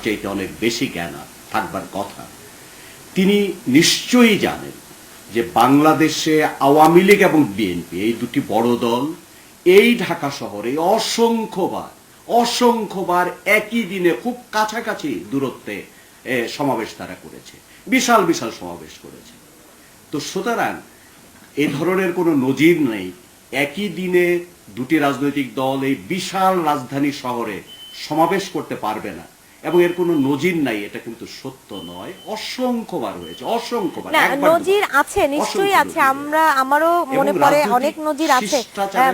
চাইতে অনেক বেশি জ্ঞান থাকবার কথা। তিনি নিশ্চয়ই জানেন যে বাংলাদেশে আওয়ামী লীগ এবং বিএনপি এই দুটি বড় দল এই ঢাকা শহরে অসংখ্যবার একই দিনে খুব কাছাকাছি দূরত্বে সমাবেশ তারা করেছে, বিশাল বিশাল সমাবেশ করেছে। তো সুতরাং এই ধরনের কোনো নজির নেই, একই দিনে দুটি রাজনৈতিক দল এই বিশাল রাজধানী শহরে সমাবেশ করতে পারবে না, এবং এর কোনো নজির নাই। এটা কিন্তু সত্য নয়, অসংখ্যবার হয়েছে, অসংখ্যবার। নজির আছে, নিশ্চয়ই আছে, আমারও মনে পড়ে অনেক নজির আছে।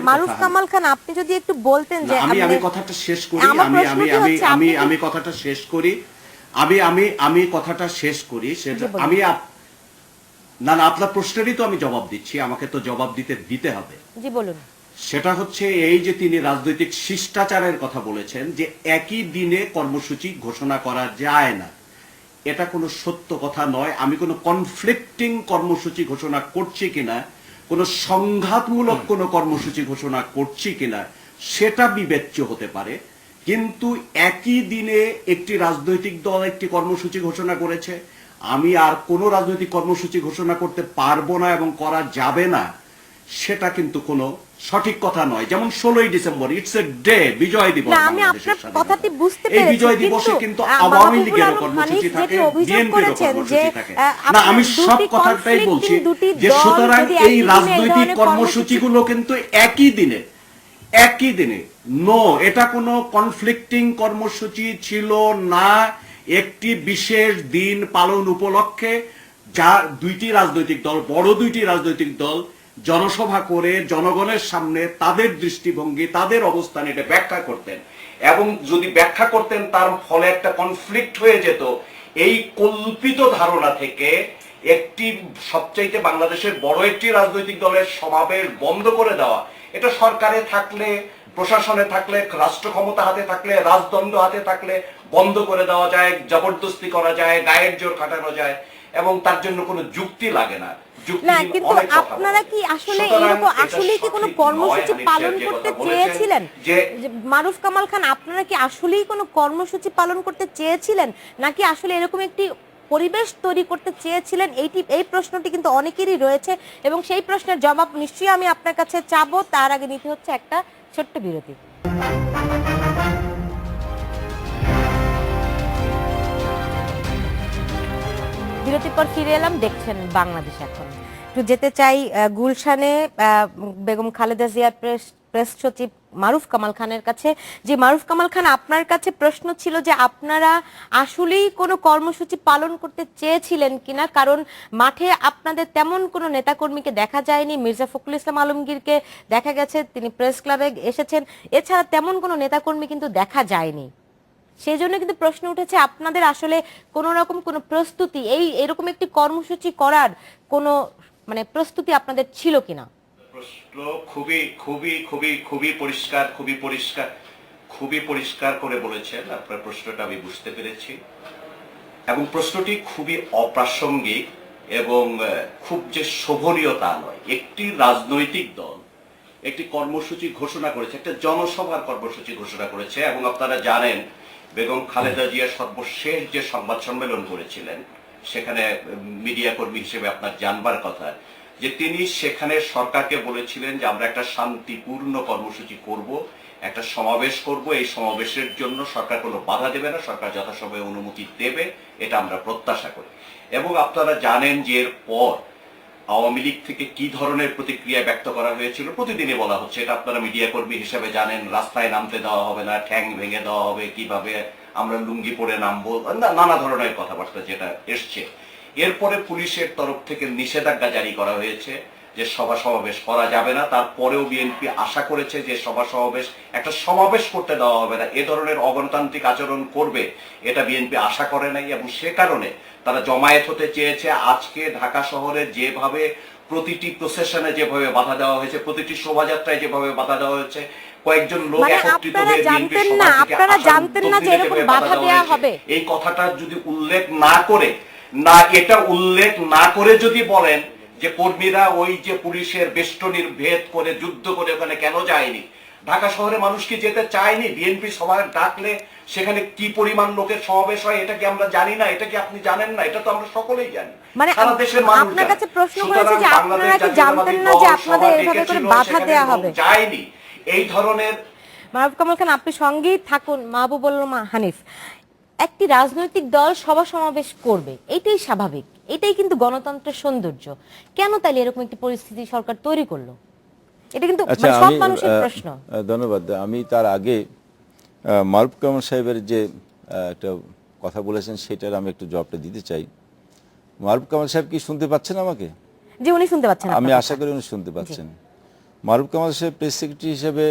মারুফ কামাল খান, আপনি যদি একটু বলতেন যে আমি কথাটা শেষ করি, আমি কথাটা শেষ করি, আমি কথাটা শেষ করি। সেটা আমি না আপনার প্রশ্নেরই তো আমি জবাব দিচ্ছি, আমাকে তো জবাব দিতে হবে। জি বলুন। সেটা হচ্ছে এই যে তিনি রাজনৈতিক শিষ্টাচারের কথা বলেছেন যে একই দিনে কর্মসূচি ঘোষণা করা যায় না, এটা কোনো সত্য কথা নয়। আমি কোনো কনফ্লিক্টিং কর্মসূচি ঘোষণা করছি কিনা, কোনো সংঘাতমূলক কোনো কর্মসূচি ঘোষণা করছি কিনা সেটা বিবেচ্য হতে পারে, কিন্তু একই দিনে একটি রাজনৈতিক দল একটি কর্মসূচি ঘোষণা করেছে, আমি আর কোনো রাজনৈতিক কর্মসূচি ঘোষণা করতে পারবো না এবং করা যাবে না, সেটা কিন্তু কোনো সঠিক কথা নয়। যেমন 16ই ডিসেম্বর, ইটস এ ডে, বিজয় দিবস। আমি আপনার কথাটি বুঝতে পেরেছি, এই বিজয় দিবসে কিন্তু আওয়ামী লীগের কর্মসূচি থাকে, বিএনপির কর্মসূচি থাকে না। আমি সব কথাটাই বলছি যে সুতরাং এই রাজনৈতিক কর্মসূচিগুলো কিন্তু একই দিনে নো, এটা কোনো কনফ্লিক্টিং কর্মসূচি ছিল না। একটি বিশেষ দিন পালন উপলক্ষে যা দুইটি রাজনৈতিক দল, বড় দুইটি রাজনৈতিক দল জনসভা করে জনগণের সামনে তাদের দৃষ্টিভঙ্গি, তাদের অবস্থান এটা ব্যাখ্যা করতেন, এবং যদি ব্যাখ্যা করতেন তার ফলে একটা কনফ্লিক্ট হয়ে যেত। এই কল্পিত ধারণা থেকে একটি সবচাইতে বাংলাদেশের বড় একটি রাজনৈতিক দলের সমাবেশ বন্ধ করে দেওয়া, এটা সরকারে থাকলে, প্রশাসনে থাকলে, রাষ্ট্র ক্ষমতা হাতে থাকলে, রাজদণ্ড হাতে থাকলে বন্ধ করে দেওয়া যায়, জবরদস্তি করা যায়, গায়ের জোর খাটানো যায়, এবং তার জন্য কোনো যুক্তি লাগে না। না, কিন্তু আপনারা কি আসলে এরকম আসলে কি কোনো কর্মসূচি পালন করতে চেয়েছিলেন? যে মারুফ কামাল খান, আপনারা কি আসলেই কোনো কর্মসূচি পালন করতে চেয়েছিলেন, নাকি আসলে এরকম একটি পরিবেশ তৈরি করতে চেয়েছিলেন? এই প্রশ্নটি কিন্তু অনেকেরই রয়েছে, এবং সেই প্রশ্নের জবাব নিশ্চয়ই আমি আপনার কাছে চাবো। তার আগে নিতে হচ্ছে একটা ছোট্ট বিরতি। বিরতির পর ফিরে এলাম, দেখছেন বাংলাদেশ এখন। একটু যেতে চাই গুলশানে বেগম খালেদা জিয়ার প্রেস সচিব মারুফ কামাল খানের কাছে। যে মারুফ কামাল খান, আপনার কাছে প্রশ্ন ছিল যে আপনারা আসলেই কোনো কর্মসূচি পালন করতে চেয়েছিলেন কিনা, কারণ মাঠে আপনাদের তেমন কোনো নেতাকর্মীকে দেখা যায়নি। মির্জা ফখরুল ইসলাম আলমগীরকে দেখা গেছে, তিনি প্রেস ক্লাবে এসেছেন, এছাড়া তেমন কোনো নেতাকর্মী কিন্তু দেখা যায়নি। সেই জন্য কিন্তু প্রশ্ন উঠেছে, আপনাদের আসলে কোনো রকম কোনো প্রস্তুতি, এরকম একটি কর্মসূচি করার কোনো প্রস্তুতি আপনাদের ছিল কিনা? প্রশ্ন খুবই খুবই খুবই খুবই পরিষ্কার, খুবই পরিষ্কার করে বলেছেন। আপনার প্রশ্নটা আমি বুঝতে পেরেছি, এবং প্রশ্নটি খুবই অপ্রাসঙ্গিক এবং খুব যে শোভনীয় তা নয়। একটি রাজনৈতিক দল একটি কর্মসূচি ঘোষণা করেছে, একটা জনসভার কর্মসূচি ঘোষণা করেছে, এবং আপনারা জানেন বেগম খালেদা জিয়া সর্বশেষ যে সংবাদ সম্মেলন করেছিলেন, সেখানে মিডিয়া কর্মী হিসেবে আপনার জানবার কথা যে তিনি সেখানে সরকারকে বলেছিলেন যে আমরা একটা শান্তিপূর্ণ কর্মসূচি করব, একটা সমাবেশ করব, এই সমাবেশের জন্য সরকার কোনো বাধা দেবে না, সরকার যথাসময়ে অনুমতি দেবে, এটা আমরা প্রত্যাশা করি। এবং আপনারা জানেন যে এর পর আওয়ামী লীগ থেকে কি ধরনের প্রতিক্রিয়া ব্যক্ত করা হয়েছিল, প্রতিদিনই বলা হচ্ছে, এটা আপনারা মিডিয়া কর্মী হিসেবে জানেন, রাস্তায় নামতে দেওয়া হবে না, ঠ্যাং ভেঙে দেওয়া হবে, কিভাবে আমরা লুঙ্গি পরে নামবো, নানা ধরনের কথাবার্তা যেটা এসছে। এরপরে পুলিশের তরফ থেকে নিষেধাজ্ঞা জারি করা হয়েছে যে সভা সমাবেশ করা যাবে না। তারপরেও বিএনপি আশা করেছে যে একটা সমাবেশ করতে দেওয়া হবে না, এ ধরনের অগণতান্ত্রিক আচরণ করবে, এটা বিএনপি আশা করে নাই, এবং সে কারণে তারা জমায়েত হতে চেয়েছে। আজকে ঢাকা শহরে যেভাবে প্রতিটি প্রসেশনে যেভাবে বাধা দেওয়া হয়েছে, প্রতিটি শোভাযাত্রায় যেভাবে বাধা দেওয়া হয়েছে, কয়েকজন লোক একত্রিত হয়ে এই কথাটা যদি উল্লেখ না করে যদি বলেন যে কর্মীরা ওই যে পুলিশের বেষ্টনীর ভেদ করে যুদ্ধ করে ওখানে কেন যায়নি, ঢাকা শহরে মানুষ কি যেতে চায়নি? বিএনপি সভায় ডাকলে সেখানে কি পরিমাণ লোকের সমাবেশ হয় এটা কি আমরা জানি না? এটা কি আপনি জানেন না? এটা তো আমরা সকলেই জানি। মানে সারা দেশের মানুষ আপনার জানে। কাছে প্রশ্ন সুতরাং করেছে যে বাংলাদেশ আপনারা কি জানতেন না জাতীয়তাবাদী যে দল আপনাদের সভা এইভাবে করে ডেকেছিল, বাধা সেখানে দেয়া লোক হবে? যায়নি। এই ধরনের মাহবুব কামাল খান, আপনি সঙ্গেই থাকুন। মাহবুবুল হানিফ, একটি রাজনৈতিক দল সভা সমাবেশ করবে, এটাই স্বাভাবিক, এটাই কিন্তু গণতন্ত্রের সৌন্দর্য। কেন তাইলে এরকম একটি পরিস্থিতি সরকার তৈরি করলো? এটা কিন্তু আচ্ছা, মানে সব মানুষের প্রশ্ন। ধন্যবাদ। আমি তার আগে মারুফ কামাল সাহেবের যে একটা কথা বলেছেন সেটার আমি একটু জবাবটা দিতে চাই। মারুফ কামাল সাহেব কি শুনতে পাচ্ছেন আমাকে? জি, উনি শুনতে পাচ্ছেন। আমি আশা করি উনি শুনতে পাচ্ছেন। মারুফ কামাল সাহেব প্রেস সেক্রেটারি হিসেবে,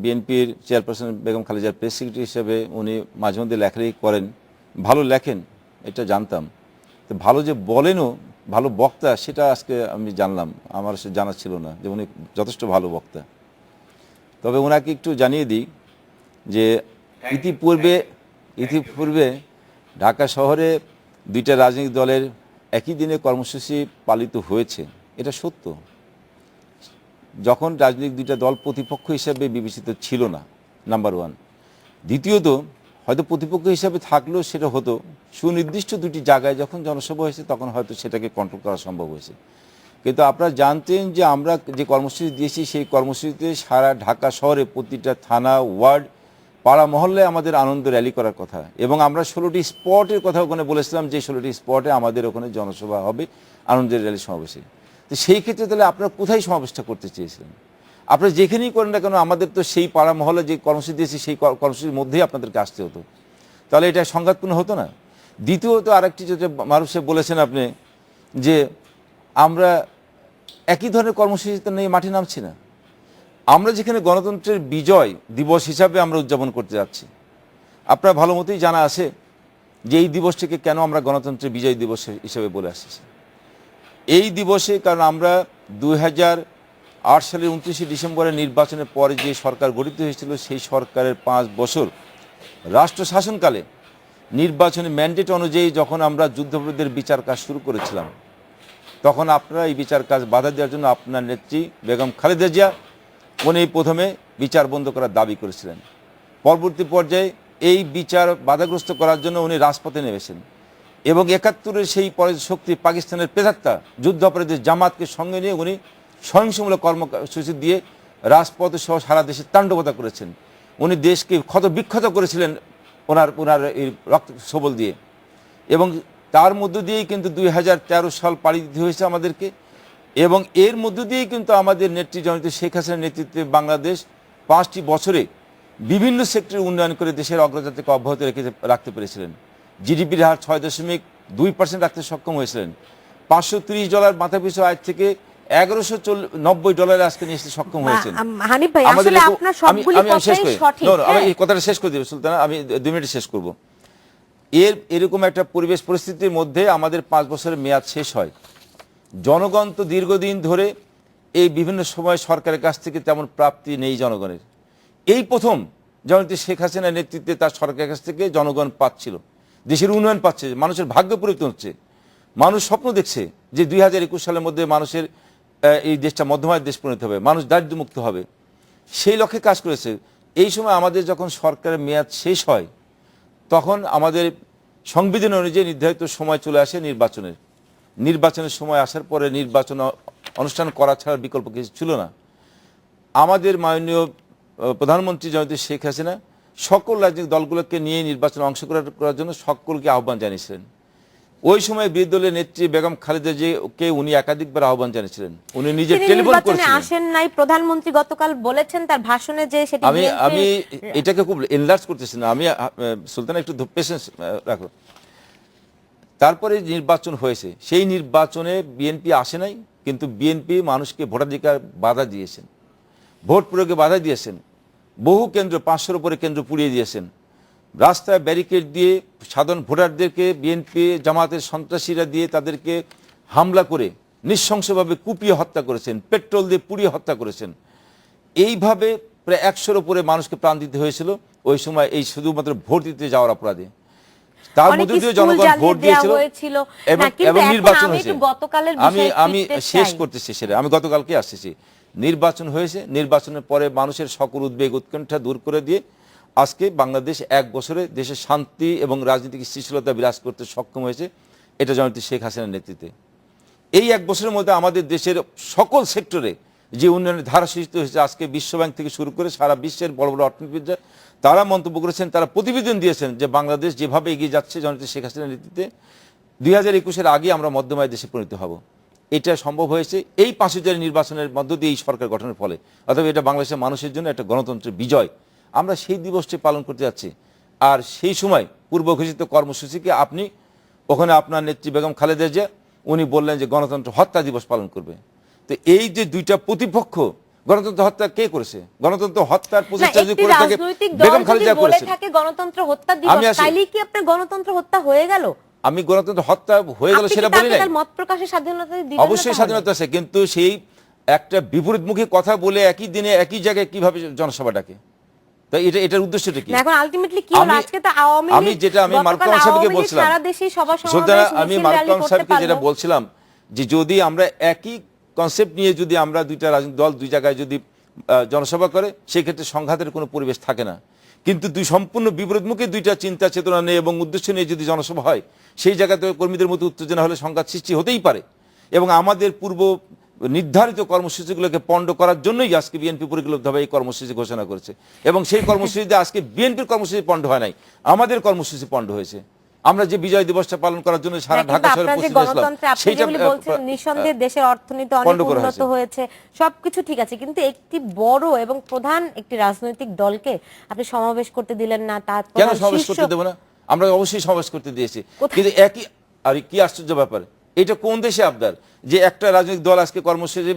বিএনপির চেয়ারপারসন বেগম খালেদার প্রেস সেক্রেটারি হিসেবে উনি মাঝে মধ্যে লেখালেখি করেন, ভালো লেখেন, এটা জানতাম। তো ভালো যে বলেনও, ভালো বক্তা, সেটা আজকে আমি জানলাম, আমার সে জানা ছিল না যে উনি যথেষ্ট ভালো বক্তা। তবে ওনাকে একটু জানিয়ে দিই যে ইতিপূর্বে ঢাকা শহরে দুইটা রাজনৈতিক দলের একই দিনে কর্মসূচি পালিত হয়েছে, এটা সত্য। যখন রাজনৈতিক দুইটা দল প্রতিপক্ষ হিসাবে বিবেচিত ছিল না, নাম্বার ওয়ান। দ্বিতীয়ত, হয়তো প্রতিপক্ষ হিসাবে থাকলেও সেটা হতো সুনির্দিষ্ট দুটি জায়গায় যখন জনসভা হয়েছে তখন হয়তো সেটাকে কন্ট্রোল করা সম্ভব হয়েছে। কিন্তু আপনারা জানতেন যে আমরা যে কর্মসূচি দিয়েছি সেই কর্মসূচিতে সারা ঢাকা শহরে প্রতিটা থানা, ওয়ার্ড, পাড়া মহল্লায় আমাদের আনন্দ র্যালি করার কথা, এবং আমরা 16টি স্পটের কথা ওখানে বলেছিলাম যে 16টি স্পটে আমাদের ওখানে জনসভা হবে, আনন্দের র্যালি সমাবেশে। তো সেই ক্ষেত্রে তাহলে আপনারা কোথায় সমাবেশটা করতে চেয়েছিলেন? আপনারা যেখানেই করেন না কেন, আমাদের তো সেই পাড়া মহল্লা যে কর্মসূচি দিয়েছি সেই কর্মসূচির মধ্যেই আপনাদেরকে আসতে হতো, তাহলে এটা সংঘাতপূর্ণ হতো না? দ্বিতীয়ত, আরেকটি যেটা মারুফ সাহেব বলেছেন আপনি, যে আমরা একই ধরনের কর্মসূচিতে নিয়ে মাঠে নামছি না। আমরা যেখানে গণতন্ত্রের বিজয় দিবস হিসাবে আমরা উদযাপন করতে যাচ্ছি, আপনার ভালো মতোই জানা আছে যে এই দিবসটিকে কেন আমরা গণতন্ত্রের বিজয় দিবস হিসেবে বলে আসছি। এই দিবসে কারণ আমরা 2008 সালের 29শে ডিসেম্বরের নির্বাচনের পরে যে সরকার গঠিত হয়েছিল সেই সরকারের 5 বছর রাষ্ট্র শাসনকালে নির্বাচনী ম্যান্ডেট অনুযায়ী যখন আমরা যুদ্ধাপরাধীদের বিচার কাজ শুরু করেছিলাম, তখন আপনারা এই বিচার কাজ বাধা দেওয়ার জন্য আপনার নেত্রী বেগম খালেদা জিয়া উনি প্রথমে বিচার বন্ধ করার দাবি করেছিলেন। পরবর্তী পর্যায়ে এই বিচার বাধাগ্রস্ত করার জন্য উনি রাজপথে নেমেছেন, এবং 71-এর সেই পরাজিত শক্তি পাকিস্তানের প্রেতাত্মা যুদ্ধাপরাধীদের জামাতকে সঙ্গে নিয়ে উনি সহিংসমূলক কর্মসূচি দিয়ে রাজপথে সহ সারা দেশে তাণ্ডবতা করেছেন। উনি দেশকে ক্ষত বিক্ষত করেছিলেন ওনার এই রক্ত সবল দিয়ে, এবং তার মধ্য দিয়েই কিন্তু 2013 সাল পাড়ি দিতে হয়েছে আমাদেরকে, এবং এর মধ্য দিয়েই কিন্তু আমাদের নেত্রী জননেত্রী শেখ হাসিনার নেতৃত্বে বাংলাদেশ 5টি বছরে বিভিন্ন সেক্টরে উন্নয়ন করে দেশের অগ্রযাত্রাকে অব্যাহত রাখতে পেরেছিলেন। জিডিপির হার 6.2% রাখতে সক্ষম হয়েছিলেন। $530 মাথাপিছু আয় থেকে $1190 আজকে নিয়ে আসতে সক্ষম হয়েছেন। হানিফ ভাই, আসলে আপনার সবগুলি কথাই সঠিক। আমি এই কথাটা শেষ করে দেব সুলতানা, আমি 2 মিনিটে শেষ করব। এরকম একটা পরিবেশ পরিস্থিতির মধ্যে আমাদের 5 বছরের মেয়াদ শেষ হয়। জনগণ তো দীর্ঘদিন ধরে এই বিভিন্ন সময় সরকারের কাছ থেকে তেমন প্রাপ্তি নেই জনগণের। এই প্রথম জননেত্রী শেখ হাসিনার নেতৃত্বে তার সরকারের কাছ থেকে জনগণ পাচ্ছিল, দেশের উন্নয়ন পাচ্ছে, মানুষের ভাগ্য পরিবর্তন হচ্ছে, মানুষ স্বপ্ন দেখছে যে 2021 সালের মধ্যে মানুষের এই দেশটা মধ্যমায়ের দেশ পরিণত হবে, মানুষ দারিদ্র্যমুক্ত হবে, সেই লক্ষ্যে কাজ করেছে। এই সময় আমাদের যখন সরকারের মেয়াদ শেষ হয় তখন আমাদের সংবিধান অনুযায়ী নির্ধারিত সময় চলে আসে নির্বাচনের সময় আসার পরে নির্বাচন অনুষ্ঠান করা ছাড়া বিকল্প কিছু ছিল না। আমাদের মাননীয় প্রধানমন্ত্রী জননেত্রী শেখ হাসিনা সকল রাজনৈতিক দলগুলোকে নিয়ে নির্বাচনে অংশগ্রহণ করার জন্য সকলকে আহ্বান জানিয়েছিলেন। ওই সময় বিরোধী দলের নেত্রী বেগম খালেদা জিয়াকে উনি একাধিকবার আহ্বান জানিয়েছিলেন, উনি নিজে টেলিফোন করেছিলেন। আসেন নাই, প্রধানমন্ত্রী গতকাল বলেছেন তার ভাষণে যে সেটি আমি এটাকে খুব এনলার্জ করতেছি না, আমি সুলতানা একটু পেশেন্স রাখো। তারপরে নির্বাচন হয়েছে, সেই নির্বাচনে বিএনপি আসে নাই, কিন্তু বিএনপি মানুষকে ভোটাধিকার বাধা দিয়েছেন, ভোট প্রয়োগে বাধা দিয়েছেন, বহু কেন্দ্র 500-এর উপরে কেন্দ্র পুড়িয়ে দিয়েছেন, রাস্তায় ব্যারিকেড দিয়ে সাধারণ ভোটারদেরকে বিএনপি জামাতের সন্ত্রাসীরা দিয়ে তাদেরকে হামলা করে নৃশংসভাবে কুপিয়ে হত্যা করেছেন, পেট্রোল দিয়ে পুড়িয়ে হত্যা করেছেন। এইভাবে প্রায় 100-এর উপরে মানুষকে প্রাণ দিতে হয়েছিল ওই সময়, এই শুধুমাত্র ভোট দিতে যাওয়ার অপরাধে। তার মধ্যে দিয়ে জনগণ ভোট দিয়েছিল এবং নির্বাচন হয়েছে। আমি শেষ করতেছি সেটা, আমি গতকালকে আসতেছি। নির্বাচন হয়েছে, নির্বাচনের পরে মানুষের সকল উদ্বেগ উৎকণ্ঠা দূর করে দিয়ে আজকে বাংলাদেশ 1 বছরে দেশের শান্তি এবং রাজনৈতিক স্থিতিশীলতা বিরাজ করতে সক্ষম হয়েছে, এটা জননেত্রী শেখ হাসিনার নেতৃত্বে। এই 1 বছরের মধ্যে আমাদের দেশের সকল সেক্টরে যে উন্নয়নের ধারা সৃষ্টি হয়েছে, আজকে বিশ্বব্যাংক থেকে শুরু করে সারা বিশ্বের বড় বড় অর্থনীতিবিদরা তারা মন্তব্য করেছেন, তারা প্রতিবেদন দিয়েছেন যে বাংলাদেশ যেভাবে এগিয়ে যাচ্ছে জননেত্রী শেখ হাসিনার নেতৃত্বে 2021-এর আগে আমরা মধ্যমায় দেশে পরিণত হব। এটা সম্ভব হয়েছে এই 5 জানুয়ারি নির্বাচনের মধ্য দিয়ে এই সরকার গঠনের ফলে। অথবা এটা বাংলাদেশের মানুষের জন্য একটা গণতন্ত্রের বিজয়। আমরা সেই দিবসটি পালন করতে যাচ্ছি। আর সেই সময় পূর্ব ঘোষিত কর্মসূচিকে আপনি ওখানে আপনার নেত্রী বেগম খালেদা জিয়া উনি বললেন যে গণতন্ত্র হত্যা দিবস পালন করবে। তো এই যে দুইটা প্রতিপক্ষ, গণতন্ত্র হত্যা কে করেছে? গণতন্ত্র হত্যার প্রচেষ্টা যদি করে থাকে বেগম খালেদা জিয়া করেছে। গণতন্ত্র হত্যা দিবস, তাইলে কি আপনার গণতন্ত্র হত্যা হয়ে গেল? আমি গণতন্ত্র হত্যা হয়ে গেল সেটা বলি নাই, মত প্রকাশের স্বাধীনতা দিবেন, অবশ্যই স্বাধীনতা আছে, কিন্তু সেই একটা বিপরীতমুখী কথা বলে একই দিনে একই জায়গায় কিভাবে জনসভা ডাকে? তাই এটার উদ্দেশ্যটা কি? এখন আলটিমেটলি কি হলো? আজকে তো আওয়ামী লীগ, আমি যেটা আমি মার্কাম সাহেবকে বলছিলাম, সারা দেশে সভা সুতরাং সমাবেশ আমি মিছিল মার্কাম র্যালি করতে সাহেবকে যেটা পারলো। বলছিলাম যে যদি আমরা একই কনসেপ্ট নিয়ে যদি আমরা দুইটা রাজনৈতিক দল দুই জায়গায় যদি জনসভা করে, সেক্ষেত্রে সংঘাতের কোনো পরিবেশ থাকে না। কিন্তু দুই সম্পূর্ণ বিপরীতমুখী দুইটা চিন্তা চেতনা নিয়ে এবং উদ্দেশ্য নিয়ে যদি জনসভা হয়, সেই জায়গাতে কর্মীদের মধ্যে উত্তেজনা হলে সংঘাত সৃষ্টি হতেই পারে। এবং আমাদের পূর্ব নির্ধারিত কর্মসূচিগুলোকে পণ্ড করার জন্যই আজকে বিএনপি পরিকল্পিতভাবে এই কর্মসূচি ঘোষণা করেছে। এবং সেই কর্মসূচিতে আজকে বিএনপির কর্মসূচি পণ্ড হয় নাই, আমাদের কর্মসূচি পণ্ড হয়েছে। আমরা যে বিজয় দিবসটা পালন করার জন্য সারা ঢাকা শহরে উপস্থিত ছিলাম, সেইটা বলছেন নিঃসন্দেহে দেশের অর্থনীতি অনেক উন্নত হয়েছে, সবকিছু ঠিক আছে, কিন্তু একটি বড় এবং প্রধান একটি রাজনৈতিক দলকে আপনি সমাবেশ করতে দিলেন না। তার কেন সমাবেশ করতে দেব না? আমরা অবশ্যই সমাবেশ করতে দিয়েছি, কিন্তু একই আর কি আশ্চর্য ব্যাপার, এটা কোন দেশে আবদার যে একটা রাজনৈতিক দল আজকে কর্মসূচি